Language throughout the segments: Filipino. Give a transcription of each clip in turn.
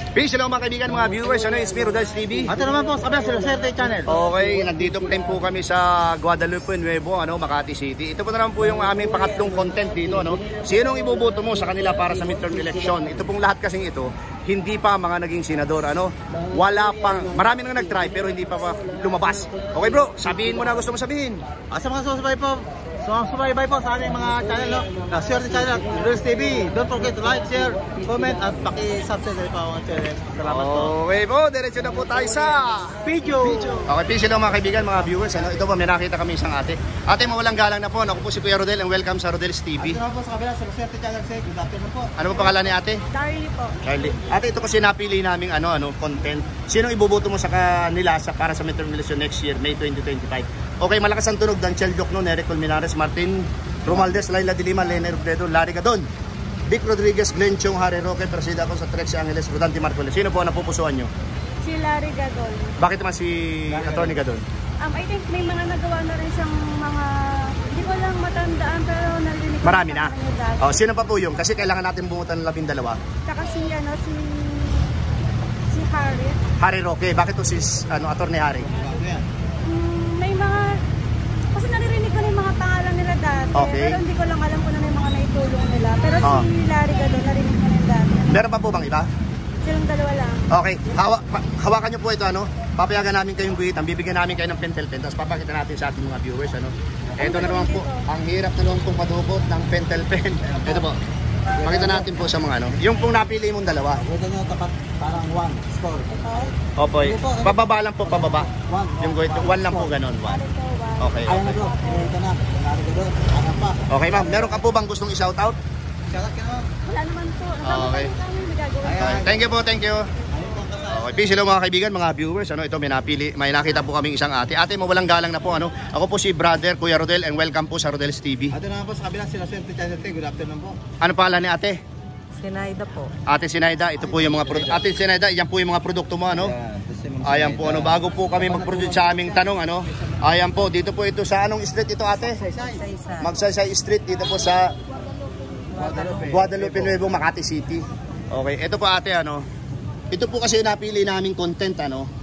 Peace, hello mga kaibigan, mga viewers, ano yung Rodels TV? At naman po, sa Lucerte Channel. Okay, nandito pa rin po kami sa Guadalupe Nuevo, Makati City. Ito po naman po yung aming pangatlong content dito, Sinong iboboto mo sa kanila para sa midterm election? Ito pong lahat kasing ito, hindi pa mga naging senador, Wala pang, marami nang nag-try pero hindi pa lumabas. Okay bro, sabihin mo na gusto mo sabihin. Sa mga susubaybay po sa aming mga channel, Lucerte Channel, Rodels TV. Don't forget to like, share, comment, at paki-subscribe pa ang channel. Salamat po. Okay po, diretso na po tayo sa video. Okay, peace lang mga kaibigan, mga viewers. Ito po, may nakita kami isang ate. Ate, mawalang galang na po. Ako po si Kuya Rodel and welcome sa Rodels TV. At naman po sa kabila sa Lucerte Channel. Good afternoon po. Ano po pangalan ni ate? Charlie po. Charlie. Ate, ito kasi napili naming content. Sino iboboto mo sa kanila para sa midterm election next year, May 2025? Okay, malakas ang tunog. Danchel Jokno, Nery Colmenares, Martin Romualdez, Laila de Lima, Lene Robredo, Larry Gadon, Vic Rodriguez, Glenn Chong, Harry Roque, presida ako sa Trexie Angeles, Rodante Marcoles. Sino po ang napupusuan nyo? Si Larry Gadon. Bakit naman si Atty. Gadon? I think may mga nagawa na rin siyang mga, hindi ko lang matandaan pero narinig ko. Marami na. Sino pa po yung? Kasi kailangan natin bumutan ng 12. Saka si Harry. Harry Roque. Bakit to si Atty. Harry? May mga, kasi naririnig ko na yung mga pangalan nila dati. Okay. Pero hindi ko lang alam kung ano yung mga naitulong nila. Pero si Larry Gadon, narinig ko na yung dati. Meron pa po bang iba? Silang dalawa lang. Okay, hawakan nyo po ito, papayagan namin kayong guhitan, bibigyan namin kayo ng pentel pen, tapos papakita natin sa ating mga viewers, Ito na naman po, ang hirap na naman pong padukot ng pentel pen. Ito po, pakita natin po sa mga yung pong napili mong dalawa. Ito nyo tapat, parang 1 score. Opo, pababa lang po, pababa. Yung guhit, 1 lang po, ganon, 1. Okay, Ayaw na bro, ito na, ano pa. Okay ma'am, meron ka po bang gustong i-shout out? Shoutout ka naman. Wala naman po. Okay. Kami Thank you po, thank you. Okay, peace hello mga kaibigan, mga viewers. Ito may nakita po kaming isang ate. Ate, mawalang galang na po, Ako po si brother Kuya Rodel and welcome po sa Rodels TV. Ate naman po sa kabila sila Lucerte Channel. Good afternoon po. Ano pangalan ni ate? Sinaida po. Ate Sinaida, ito po yung mga produkto. Ate Sinaida, yan po yung mga produkto mo, Ayan po, bago po kami mag-produce sa aming tanong, Ayan po, dito po ito sa anong street ito, ate? Magsaysay Street, dito po sa Guadalupe Nuevo, Makati City. Okay, ito po ate, ito po kasi napili naming content,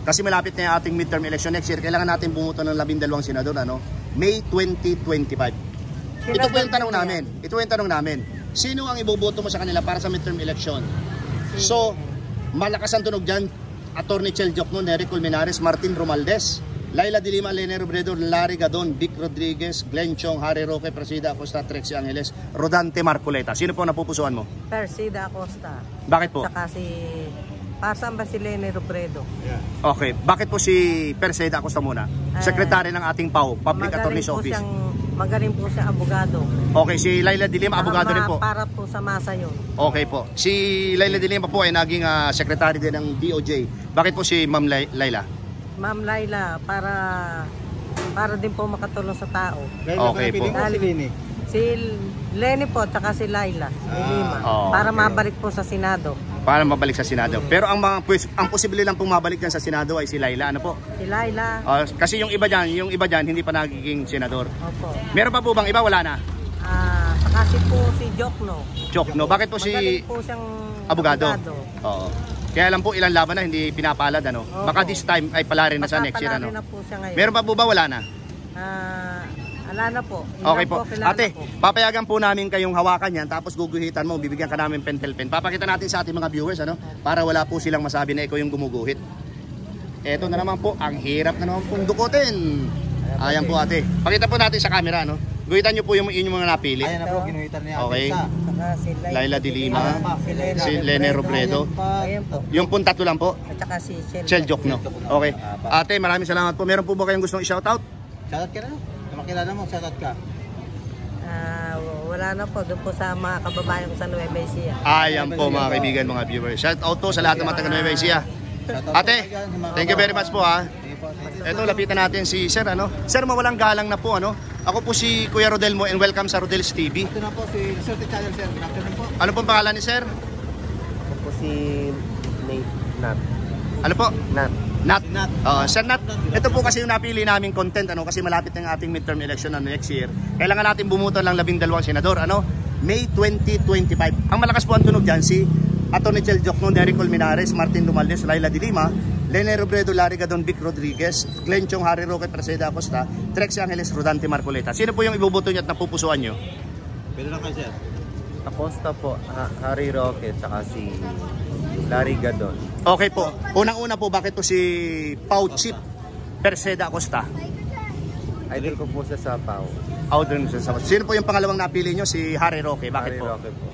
Kasi malapit na yung ating midterm election next year. Kailangan natin bumuto ng 12 senador, May 2025. Ito po yung tanong namin. Ito yung tanong namin. Sino ang iboboto mo sa kanila para sa midterm election? So, malakas ang tunog dyan. Atty. Chel Jokno, Nery Colmenares, Martin Romualdez, Laila de Lima, Lene Robredo, Larry Gadon, Vic Rodriguez, Glenn Chong, Harry Roque, presida Acosta, Trexie Angeles, Rodante Marcoleta. Sino po napupusuan mo? Presida Acosta. Bakit po? Saka si Pasang ba si Lene Robredo? Okay. Bakit po si Persida Acosta muna? Sekretary ng ating PAO, Public Attorney's Office. Magaling po siya abogado. Okay, si Laila de Lima, abogado rin po. Para po sa masa yun. Okay po. Si Laila de Lima po ay naging secretary din ng DOJ. Bakit po si Ma'am Laila? Ma'am Laila, para din po makatulong sa tao. Okay po. Si Lene po, tsaka si Laila de Lima. Para mabalik po sa Senado. Para mabalik sa Senado. Pero ang posible lang pong mabalik dyan sa Senado ay si Laila. Ano po? Si Laila. Kasi yung iba dyan hindi pa nagiging senador. Opo. Meron pa po bang iba? Wala na? Saka po si Jokno. Jokno. Bakit po si po siyang abogado? Oo. Kaya lang po ilang laban na hindi pinapalad, Baka this time ay pala rin na sa next year, na po siya ngayon. Meron pa po ba? Wala na? Wala na po. Okay po. Ate, papayagan po namin kayong hawakan yan, tapos guguhitan mo, bibigyan ka namin pentel pen. Papakita natin sa ating mga viewers, para wala po silang masabi na ikaw yung gumuguhit. Eto na naman po, ang hirap na naman pong dukutin. Ayan po ate. Pakita po natin sa camera, Guhitan nyo po yung inyong mga napili. Ayan na bro, ginuhitan niya. Okay. Si Laila de Lima, si Lene Robredo. Yung pong tatlo lang po. At saka si Chel Jokno. Okay. Ate, maraming salamat po. Meron po ba kayong gustong i-shoutout? Shoutout ka na. Makilala mo, shoutout ka. Wala na po, doon po sa mga kababayan ko sa Nueva Ecija. Ayan po mga kaibigan, mga viewers. Shoutout po sa lahat ng mga taga Nueva Ecija. Ate, thank you very much po Ito, lapitan natin si Sir, Sir, mawalang galang na po, Ako po si Kuya Rodel mo and welcome sa Rodels TV. Ito na po si Lucerte Channel, Sir. Good afternoon po. Ano pong pangalan ni Sir? Ako po si Nat. Ano po? Nat. Sir Nat, ito po kasi yung napili naming content, kasi malapit ng ating midterm election next year. Kailangan natin bumuto ng 12 senador, May 2025. Ang malakas po ang tunog dyan, si Atty. Chel Jokno, Nery Colmenares, Martin Romualdez, Laila de Lima, Lene Robredo, Larry Gadon, Vic Rodriguez, Glenn Chong, Harry Roque, Preseda Acosta, Trexie Angeles, Rodante Marcoleta. Sino po yung iboboto niyo at napupusuan nyo? Pwede lang kayo, sir. Acosta po, Harry Roque, tsaka si Larry Gadon. Okay po. Unang-una po, bakit po si Pau Chip Preseda Acosta? Idol ko po siya sa Pau. Sino po yung pangalawang napili nyo? Si Harry Roque. Bakit Harry po? Roque po.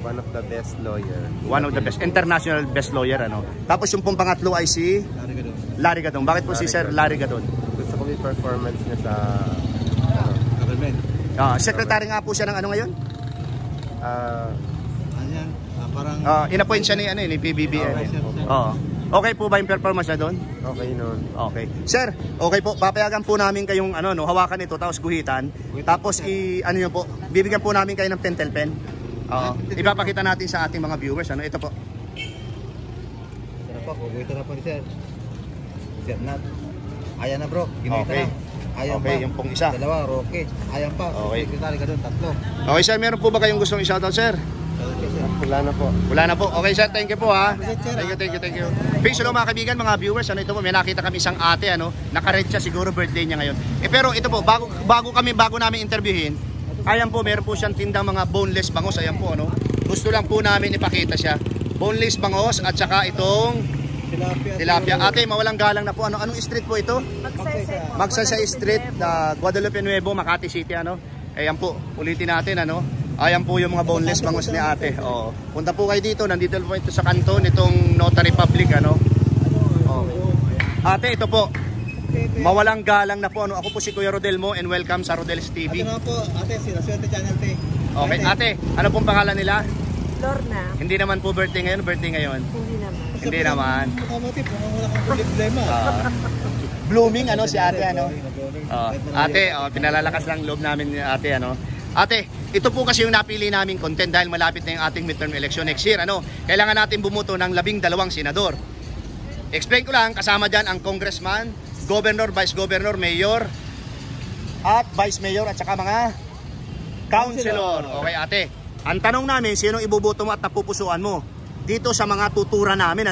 One of the best lawyer. One of the best, international best lawyer, ano. Tapos yung pong pangatlo ay si Larry Gadon. Bakit po si Sir Larry Gadon? Gusto ko yung performance niya sa Government. Secretary nga po siya ng ano ngayon? Ano yan? Parang... In-appoint siya ni PBBM. Okay po ba yung performance niya doon? okay noon. Okay. Sir, okay po. Papayagan po namin kayong hawakan ito tapos guhitan. Tapos niyo po, bibigyan po namin kayo ng pentel pen. Ipapakita natin sa ating mga viewers. Ito po. Ito na po, guguhito na po ni sir. Sir Nat. Ayan na bro, ginuhito Okay. na. Ayan Okay, pa. yung pong isa. Dalawa, Roque. Ayan pa. Okay. Secretary ka doon, tatlo. Okay sir, meron po ba kayong gustong i-shoutout sir? Wala na po. Wala na po. Okay sir, thank you po ha. Thank you. Peace hello mga kaibigan, mga viewers. Ito po, may nakita kami isang ate, naka-red siya, siguro birthday niya ngayon. Pero ito po, bago namin interviewin, ayan po, meron po siyang tindang mga boneless bangos. Ayan po, Gusto lang po namin ipakita siya. Boneless bangos at saka itong tilapia. Ate, mawalang galang na po. Anong street po ito? Magsaysay Street, Guadalupe Nuevo, Makati City, Ayan po, ulitin natin, Ayan po yung mga boneless bangos ni ate. Punta po kayo dito, nandito po ito sa kanto nitong Notary Public, Ate, ito po. Mawalang galang na po. Ako po si Kuya Rodel mo and welcome sa Rodel's TV. Ate naman po, ate, si Swerte Channel T. Okay, ate, ano pong pangalan nila? Lorna. Hindi naman po birthday ngayon. Hindi naman. Hindi naman. Pagkamotif, wala kang problema. Blooming si ate ate, pinalalakas lang loob namin ni ate Ate, ito po kasi yung napili naming content dahil malapit na yung ating midterm election next year Kailangan natin bumuto ng 12 senador. Explain ko lang, kasama dyan ang congressman, governor, vice governor, mayor at vice mayor at saka mga councilor. Okay ate, ang tanong namin, sinong ibuboto mo at napupusuan mo? Dito sa mga tutura namin,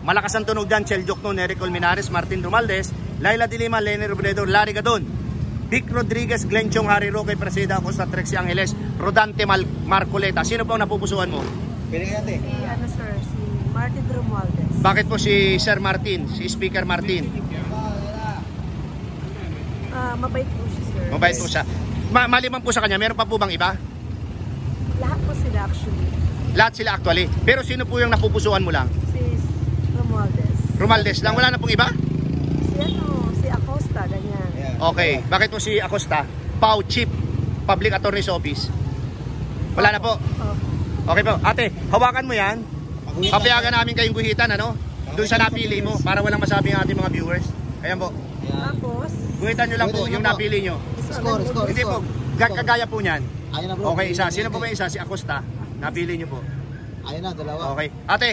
malakas ang tunog dyan, Chel Jokno, Nery Colmenares, Martin Romualdez, Laila de Lima, Lene Robredo, Larry Gadon, Vic Rodriguez, Glenn Chong, Harry Roque, Preseda Acosta, Trexie Angeles, Rodante Marcoleta. Sino po ang napupusuan mo? Pwede nga ate. Si Martin Romualdez. Bakit po si Sir Martin, si Speaker Martin? Mabait po siya, sir. Mabait po siya. Maliban po sa kanya, meron pa po bang iba? Lahat po sila actually. Lahat sila actually. Pero sino po yung napupusuan mo lang? Si Romualdez. Romualdez lang, wala na pong iba? Si Acosta, ganyan. Okay, bakit po si Acosta? Pau Chip, Public Attorney's Office. Wala na po. Okay po, ate, hawakan mo yan. Papayagan namin kayong guhitan, doon sa napili mo, para walang masabi ang ating mga viewers. Ayan po. Tapos, Guhitan nyo lang po yung napili nyo. Score. Hindi po, kagaya po niyan. Ayun na bro. Okay, isa. Sino po ba yung isa? Si Acosta. Napili nyo po. Ayun na, dalawa. Okay. Ate,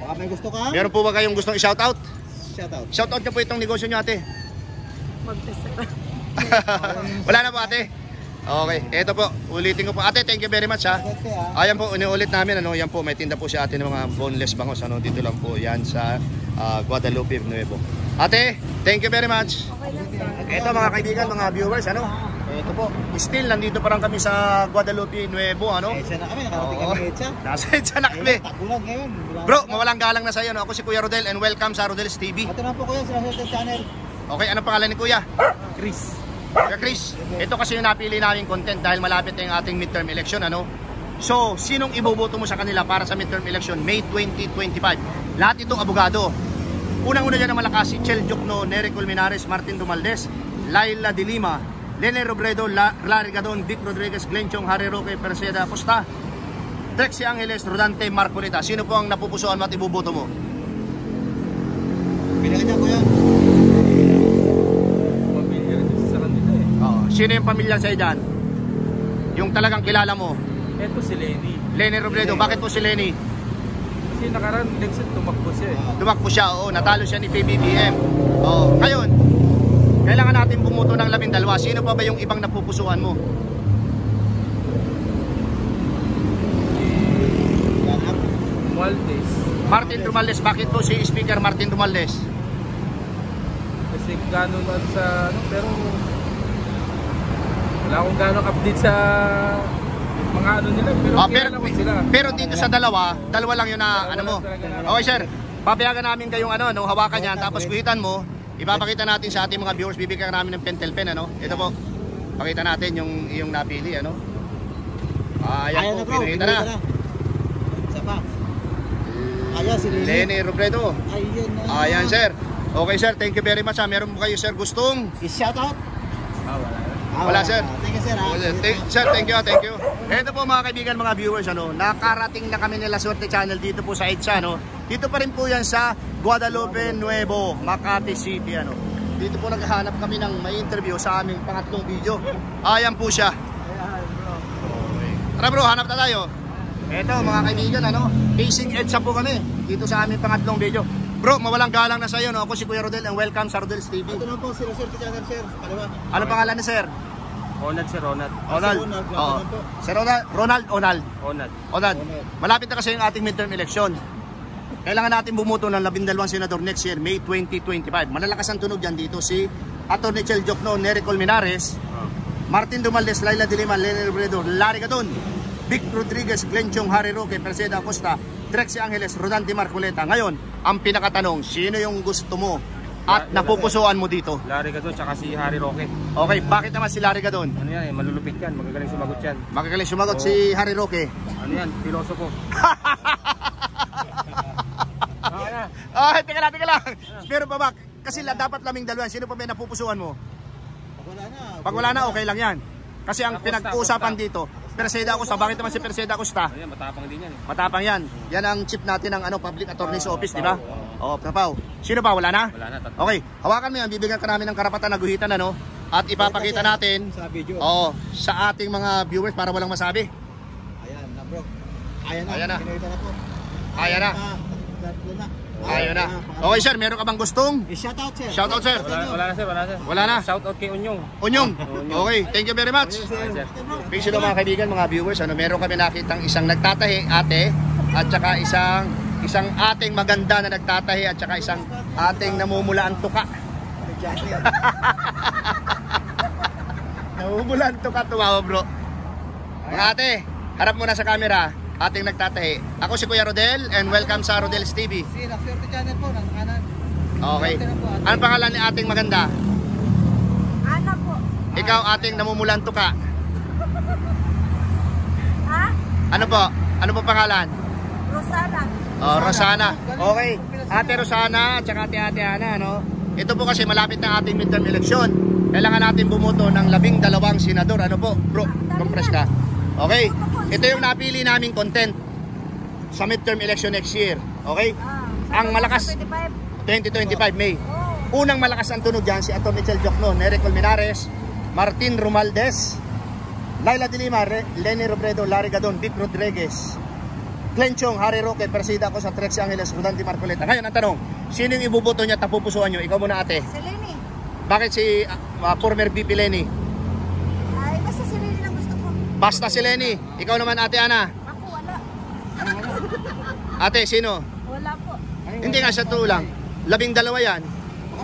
Baka may gusto ka? meron po ba kayong gustong i-shoutout? Shoutout. Shoutout nyo po itong negosyo nyo, ate. mag-test. Wala na po, ate. Okay, eto po, ulitin ko po. Ate, thank you very much ha. Ayan po, ulit namin, yan po, may tinda po si ate ng mga boneless bangos, dito lang po, yan sa Guadalupe Nuevo. Ate, thank you very much. Eto mga kaibigan, mga viewers, eto po, still, nandito pa lang kami sa Guadalupe Nuevo, Etsa na kami, nakarating kami Etsa. Nasa Etsa na kami. Tagulag ngayon. Bro, mawalang galang na sa iyo, Ako si Kuya Rodel and welcome sa Rodel's TV. Ito na po kuya, sa Swerte Channel. Okay, anong pangalan ni Kuya? Chris. Kuya Chris, ito kasi yung napili namin content dahil malapit na yung ating midterm election, So, sinong iboboto mo sa kanila para sa midterm election May 2025? Lahat itong abogado. Unang-una dyan ang malakas, si Chel Jokno, Nery Colmenares, Martin Romualdez, Laila de Lima, Lene Robredo, Larry Gadon, Vic Rodriguez, Glenn Chong, Harry Roque, Preseda Acosta, Trexie Angeles, Rodante Marcoleta. Sino po ang napupusuan mo at iboboto mo? Pili ka dyan kuya. Sino yung pamilya sa'yo dyan? Yung talagang kilala mo? Ito si Lenny. Lene Robredo. Bakit po si Lenny? Kasi nakaraan election tumakbo siya Tumakbo siya, natalo siya ni PBBM. Ngayon, kailangan natin bumuto ng 12. Sino pa ba yung ibang napupusuan mo? Romualdez. Martin Romualdez, bakit po si speaker Martin Romualdez? Kasi gano'n lang sa ano, pero wala akong gano'ng update sa mga ano nila, pero kilala ko sila. Pero dito sa dalawa lang yun na ano mo. Okay sir, papayagan namin kayong ano, no, hawakan yan, tapos guhitan mo, ipapakita natin sa ating mga viewers, bibigyan namin ng pentel pen, ano. Ito po, pakita natin yung napili, ano. Ayan po, pinakita na. Isa pa. Ayan si Lenny Robredo. Ayan na. Ayan sir. Okay sir, thank you very much ha. Meron po kayo sir gustong? I-shout out. Wala sir. Thank you sir. Sir, thank you, thank you. Ito po mga kaibigan, mga viewers, ano, nakarating na kami nila Swerte Channel dito po sa EDSA, no. Dito pa rin po yan sa Guadalupe Nuevo, Makati City, ano. Dito po naghahanap kami ng may interview sa aming pangatlong video. Ayan po siya. Tara bro, hanap na tayo. Ito mga kaibigan, ano, facing EDSA po kami dito sa aming pangatlong video. Bro, mawalang galang na sa iyo, no. Ako si Kuya Rodel and welcome sa Rodel's TV. Ito naman po si Swerte Channel sir. Kaliwa. Ano pangalan ni sir? Ronald, si Ronald. Ronald. Oo. Si Ronald. Ronald. Malapit na kasi yung ating midterm election. Kailangan natin bumuto ng 12 senador next year, May 2025. Malalakas ang tunog dyan dito si Atty. Chel Jokno, Nery Colmenares, Martin Romualdez, Laila de Lima, Lenny Robredo, Larry Gadon, Vic Rodriguez, Glenn Chong, Harry Roque, Perseda Acosta, Trexie Angeles, Rodante Marcoleta. Ngayon, ang pinakatanong, sino yung gusto mo at napupusuan mo dito? Larry Gadon, tsaka si Harry Roque. Okay, bakit naman si Larry Gadon? Ano yan, malulupit yan, magagaling sumagot yan. Magagaling sumagot si Harry Roque. Ano yan, pilosopo. Teka lang. Meron pa ba? Kasi dapat laming dalawa. Sino pa may napupusuan mo? Pag wala na, okay lang yan. Kasi ang pinag-uusapan dito, Perseda Acosta. Bakit naman si Perseda Acosta? Ayan, matapang din yan eh. Matapang yan. Yan ang chip natin ng Public Attorney's Office, di ba? Oo, Papaw. Sino pa? Wala na? Wala na. Okay, hawakan mo yan. Bibigyan ka namin ng karapatan na guhitan, ano? At ipapakita natin sa ating mga viewers para walang masabi. Ayan na bro. Ayan na. Ayan na. Ayun na. Okay sir, meron ka bang gustong? I-shout out sir. Shout out sir. Wala na sir. Wala na. Shout out kay Unyong. Unyong. Okay, thank you very much. Peace to mga kaibigan, mga viewers. Ano, meron kami nakitang isang nagtatahi ate at saka isang ating maganda na nagtatahi at saka isang ating namumula ang tuka. Namumula ang tuka, tumawa bro. Mga ate, harap muna sa camera. Ating nagtatahi. Ako si Kuya Rodel and welcome sa Rodel's TV. Si Swerte Channel po, nasa kanan. Okay. Anong pangalan ni ating maganda? Ana po. Ikaw ating namumulan tuka. Ha? Ano po? Ano po pangalan? Rosana. Oh, Rosana. Okay. Ate Rosana at saka ate Ana, no? Ito po kasi malapit na ating midterm election. Kailangan natin bumuto ng 12 senador. Ano po? Bro, compress ka. Okay. Ito yung napili naming content sa midterm election next year. Okay? Ang malakas 2025 May. Unang malakas ang tunog dyan si Atty. Chel Jokno, Nery Colmenares, Martin Romualdez, Laila de Lima, Lenny Robredo, Larry Gadon, Vic Rodriguez, Glenn Chong, Harry Roque, Perseda Acosta, Trexie Angeles, Rodante Marcoleta. Ngayon ang tanong, sino yung ibuboto niya tapupusuan nyo? Ikaw muna ate. Si Lenny. Bakit si former VP Lenny? Ay, basta si Lenny lang gusto ko. Basta si Lenny. Ikaw naman ate Ana. Ako wala. Ate, sino? Wala po. Hindi nga sa tuo lang. 12 yan.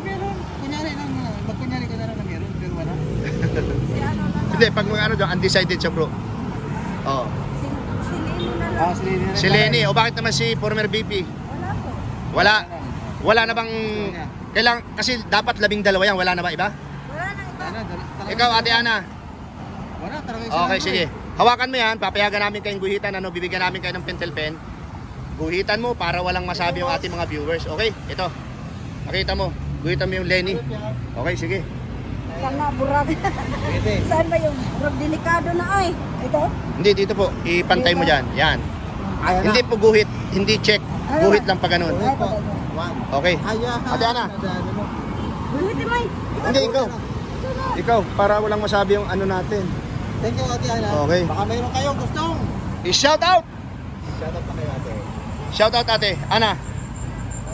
Meron. Kunyari lang. Magkunyari ka na lang na meron. Pero wala. Si ano lang. Hindi, pag mga ano dyan, undecided siya bro. Oh. Si Lenny na lang. Si Lenny. Si Lenny. O bakit naman si former VP? Wala po. Wala. Wala na bang... Kailang, kasi dapat 12 yan. Wala na ba iba? Wala nang iba. Ikaw ate Ana. Wala. Okay, sige. Hawakan mo yan. Papayagan namin kayong guhitan. Ano, bibigyan namin kayo ng pentel pen. Guhitan mo para walang masabi yung ating mga viewers. Okay, ito. Makita mo. Guhitan mo yung Lenny. Okay, sige. Kana burag. Saan ba yung burag delikado na ay? Ito? Hindi, dito po. Ipantay mo dyan. Yan. Hindi po guhit. Hindi check. Guhit lang pa ganun. Ay, pa. Okay. Ate Ana. Buhit mo. Hindi, ikaw. Ikaw, para walang masabi yung ano natin. Thank you Ate Ana. Okay. Baka mayroon kayong gustong. I-shout out! Shout out pa kayo Ate. Shout out ate. Ana.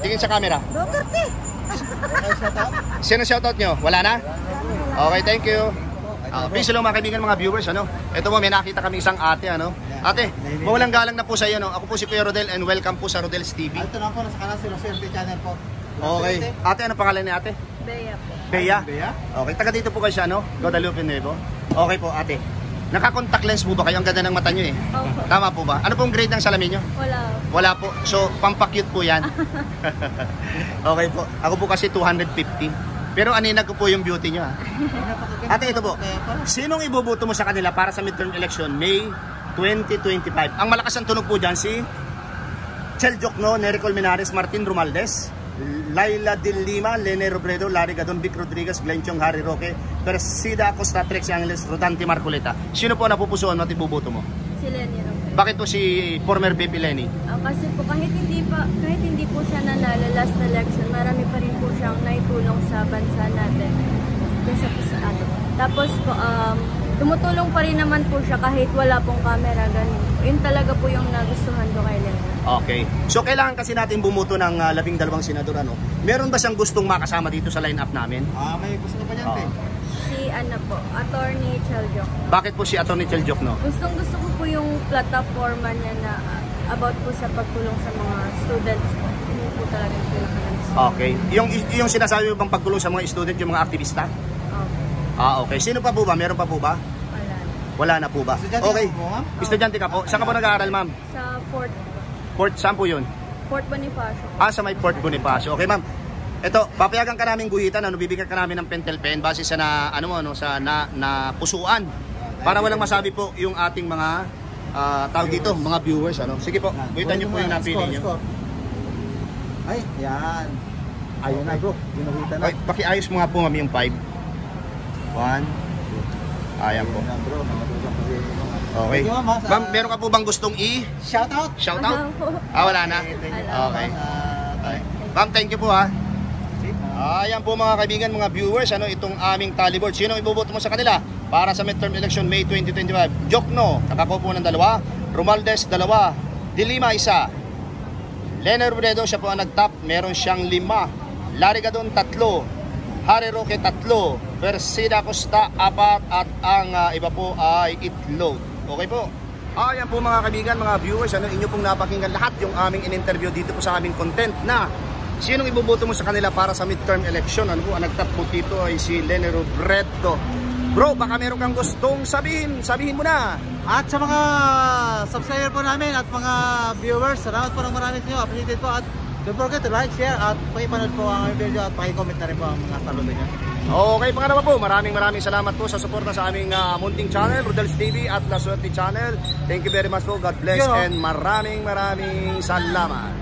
Tingin sa camera. Duterte. Okay, shout out. Sino shout out nyo? Wala na? Okay, thank you. Peace lang mga kaibigan, mga viewers, ano. Ito po, may nakita kami isang ate, ano. Ate, mawalang galang na po sa iyo, no. Ako po si Kuya Rodel and welcome po sa Rodel's TV. Ito na po, nasa kanan si Swerte Channel po. Okay. Ate, ano pangalan ni ate? Bea po. Bea? Bea? Okay, taga dito po kayo siya, no? Guadalupe Nuevo. Okay po, ate. Naka-contact lens po ba kayo? Ang ganda ng mata nyo eh. Opo. Tama po ba? Ano pong grade ng salamin nyo? Wala. Wala po. So, pampakyut po yan. Okay po. Ako po kasi 250. Pero aninag ko po yung beauty nyo. Ate, ito po. Sinong iboboto mo sa kanila para sa midterm election May 2025? Ang malakas ang tunog po dyan si Chel Jokno, Nery Colmenares, Martin Romualdez, Laila de Lima, Lene Robredo, Larry Gadon, Vic Rodriguez, Glenn Chong, Harry Roque, Persida Acosta, Trex Angeles, Rodante Marcoleta. Sino po napupusuan mo at iboboto mo? Si Lenny Robredo. Bakit po si former VP Lenny? Kasi po kahit hindi po siya nanalo last election, marami pa rin po siyang naitulong sa bansa natin. Kaysa po sa atin. Tapos po, tumutulong pa rin naman po siya kahit wala pong camera, ganun. Yun talaga po yung nagustuhan ko kay Lenny. Okay. So kailangan kasi natin bumuto ng 12 senador, ano? Meron ba siyang gustong makasama dito sa lineup namin? May gusto pa dyan, te. Si po, Attorney Chel Jokno. Bakit po si Atty. Chel Jokno? Gusto ko po yung plataforma niya na about po sa pagtulong sa mga students. Yun po talaga yung pinaka-gusto. Okay. Yung sinasabi mo bang pagtulong sa mga student, yung mga aktivista? Okay. Okay. Sino pa po ba? Meron pa po ba? Wala. Wala na po ba? Estudyante Okay. ka po, ma'am? Estudyante ka po. Saan ka po nag-aaral, ma'am? Sa Fort Saan po yun? Bonifacio. Sa may Fort Bonifacio. Okay, ma'am. Ito, papayagan ka namin guhitan, ano, bibigyan ka namin ng pentel pen base sa na pusuan. Para walang masabi po yung ating mga tawag dito, mga viewers, ano. Sige po, guhitan niyo po yung napili niyo. Ay, yan. Ayun na, bro. Ginuhitan na. Okay, pakiayos mo nga po, ma'am, yung 5. 1, 2. Ayan po. Yan, bro. Okay. Thank you, ma'am. Ma'am, meron ka po bang gustong Shoutout. shoutout? Wala po. Wala na? Okay. Okay. Ma'am, thank you po ha. Ayan po mga kaibigan, mga viewers, ano itong aming tally board. Sino iboboto mo sa kanila para sa midterm election May 2025? Jokno, nakakupo ng 2. Romualdez, 2. De Lima, 1. Lene Robredo, siya po ang nag-top. Meron siyang 5. Larry Gadon, 3. Harry Roque, 3. Persida Acosta, 4. At ang iba po ay itlog. Okay po. Ayan po mga kaibigan, mga viewers, ano inyo pong napakinggan lahat yung aming in-interview dito po sa aming content na sinong iboboto mo sa kanila para sa midterm election. Ano po, ang nagtap po dito ay si Lene Robredo. Bro, baka meron kang gustong sabihin mo na. At sa mga subscriber po namin at mga viewers, salamat po ng marami sa inyo. Appreciate po at don't forget to like, share at pakipanood po ang video at pakicomment na rin po ang mga saludo nyo. Okay, pangalawa po, maraming salamat po sa suporta sa aming munting channel, Rodel's TV at La Suerte Channel. Thank you very much po. God bless and maraming salamat.